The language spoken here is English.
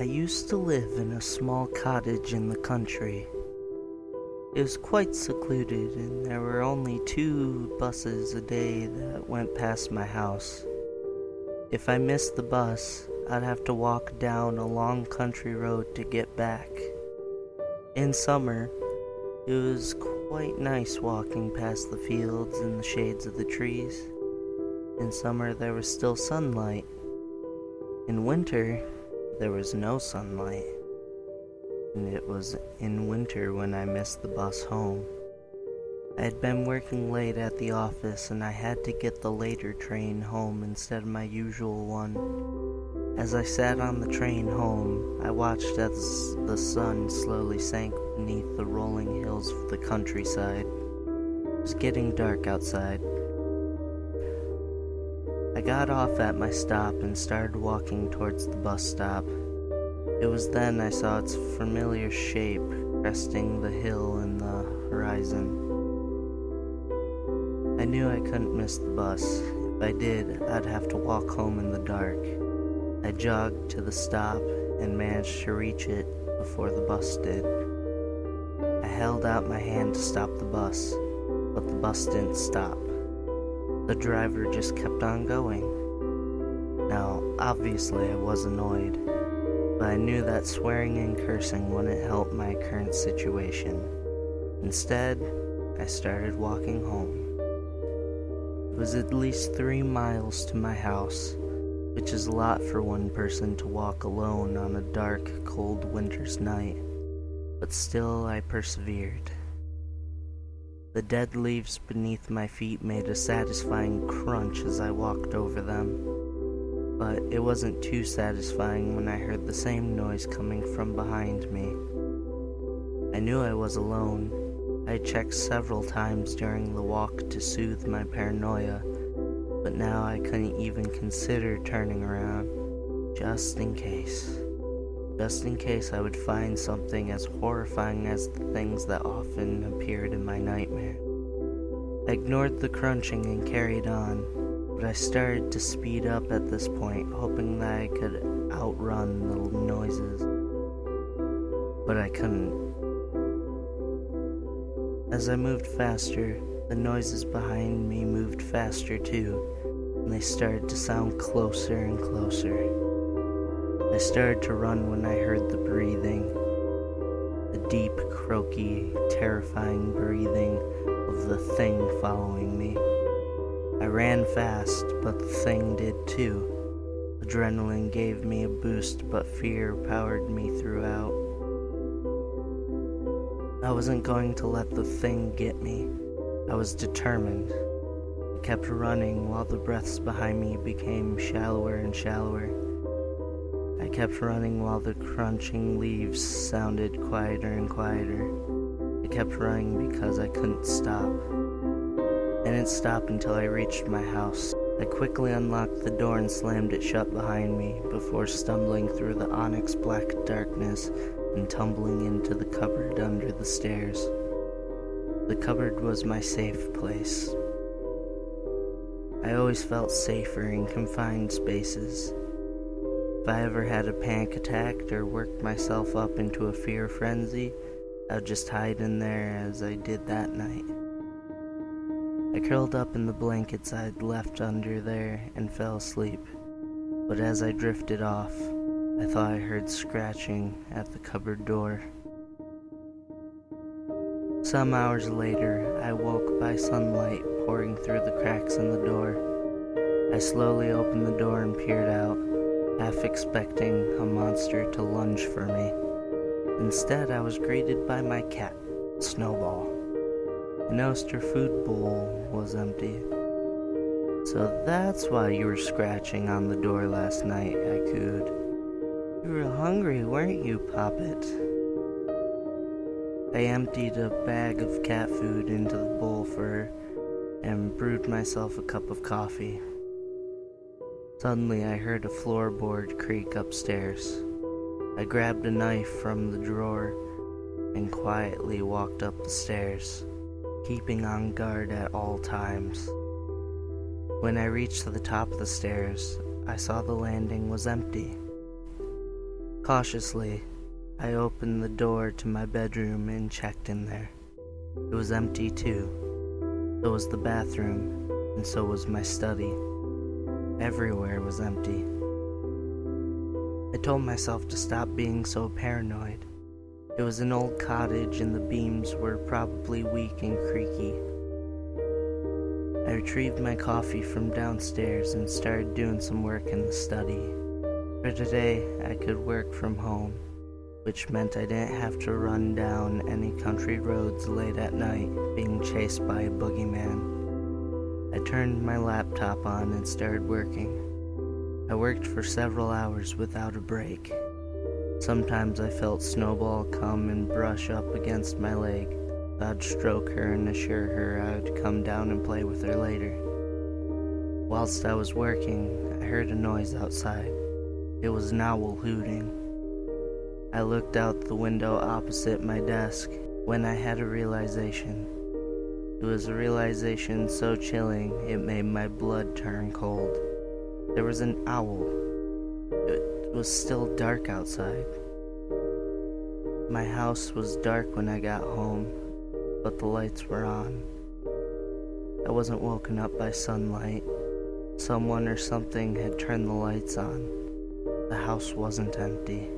I used to live in a small cottage in the country. It was quite secluded, and there were only 2 buses a day that went past my house. If I missed the bus, I'd have to walk down a long country road to get back. In summer, it was quite nice walking past the fields and the shades of the trees. In summer, there was still sunlight. In winter, there was no sunlight. And it was in winter when I missed the bus home. I had been working late at the office, and I had to get the later train home instead of my usual one. As I sat on the train home, I watched as the sun slowly sank beneath the rolling hills of the countryside. It was getting dark outside. I got off at my stop and started walking towards the bus stop. It was then I saw its familiar shape cresting the hill in the horizon. I knew I couldn't miss the bus. If I did, I'd have to walk home in the dark. I jogged to the stop and managed to reach it before the bus did. I held out my hand to stop the bus, but the bus didn't stop. The driver just kept on going. Now, obviously I was annoyed, but I knew that swearing and cursing wouldn't help my current situation. Instead, I started walking home. It was at least 3 miles to my house, which is a lot for one person to walk alone on a dark, cold winter's night, but still I persevered. The dead leaves beneath my feet made a satisfying crunch as I walked over them, but it wasn't too satisfying when I heard the same noise coming from behind me. I knew I was alone. I checked several times during the walk to soothe my paranoia, but now I couldn't even consider turning around, just in case. Just in case I would find something as horrifying as the things that often appeared in my nightmare. I ignored the crunching and carried on, but I started to speed up at this point, hoping that I could outrun the noises. But I couldn't. As I moved faster, the noises behind me moved faster too, and they started to sound closer and closer. I started to run when I heard the breathing, the deep, croaky, terrifying breathing of the thing following me. I ran fast, but the thing did too. Adrenaline gave me a boost, but fear powered me throughout. I wasn't going to let the thing get me. I was determined. I kept running while the breaths behind me became shallower and shallower. I kept running while the crunching leaves sounded quieter and quieter. I kept running because I couldn't stop. I didn't stop until I reached my house. I quickly unlocked the door and slammed it shut behind me before stumbling through the onyx black darkness and tumbling into the cupboard under the stairs. The cupboard was my safe place. I always felt safer in confined spaces. If I ever had a panic attack or worked myself up into a fear frenzy, I would just hide in there as I did that night. I curled up in the blankets I'd left under there and fell asleep, but as I drifted off, I thought I heard scratching at the cupboard door. Some hours later, I woke by sunlight pouring through the cracks in the door. I slowly opened the door and peered out, half expecting a monster to lunge for me. Instead, I was greeted by my cat, Snowball. I noticed her food bowl was empty. "So that's why you were scratching on the door last night," I cooed. "You were hungry, weren't you, Poppet?" I emptied a bag of cat food into the bowl for her and brewed myself a cup of coffee. Suddenly I heard a floorboard creak upstairs. I grabbed a knife from the drawer and quietly walked up the stairs, keeping on guard at all times. When I reached the top of the stairs, I saw the landing was empty. Cautiously, I opened the door to my bedroom and checked in there. It was empty too. So was the bathroom, and so was my study. Everywhere was empty. I told myself to stop being so paranoid. It was an old cottage and the beams were probably weak and creaky. I retrieved my coffee from downstairs and started doing some work in the study. For today, I could work from home, which meant I didn't have to run down any country roads late at night being chased by a boogeyman. I turned my laptop on and started working. I worked for several hours without a break. Sometimes I felt Snowball come and brush up against my leg. I'd stroke her and assure her I would come down and play with her later. Whilst I was working, I heard a noise outside. It was an owl hooting. I looked out the window opposite my desk when I had a realization. It was a realization so chilling it made my blood turn cold. There was an owl. It was still dark outside. My house was dark when I got home, but the lights were on. I wasn't woken up by sunlight. Someone or something had turned the lights on. The house wasn't empty.